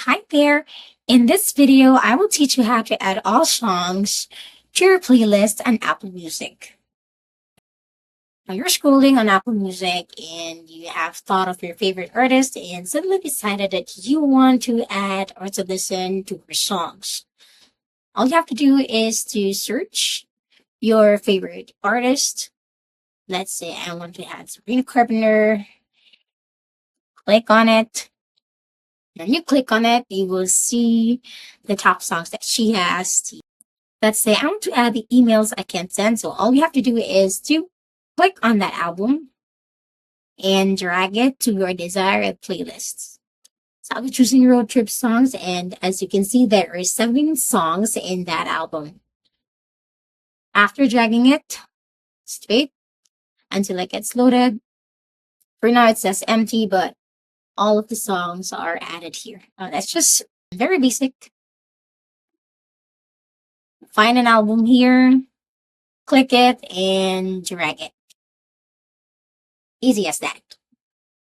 Hi there. In this video, I will teach you how to add all songs to your playlist on Apple Music. Now you're scrolling on Apple Music and you have thought of your favorite artist and suddenly decided that you want to add or to listen to her songs. All you have to do is to search your favorite artist. Let's say I want to add Sabrina Carpenter. Click on it. When you click on it, you will see the top songs that she has. Let's say I want to add the emails I can't send. So all you have to do is to click on that album and drag it to your desired playlists. So I'll be choosing road trip songs. And as you can see, there are 7 songs in that album. After dragging it, just wait until it gets loaded. For now, it says empty, but all of the songs are added here. That's just very basic. Find an album here, click it, and drag it. Easy as that.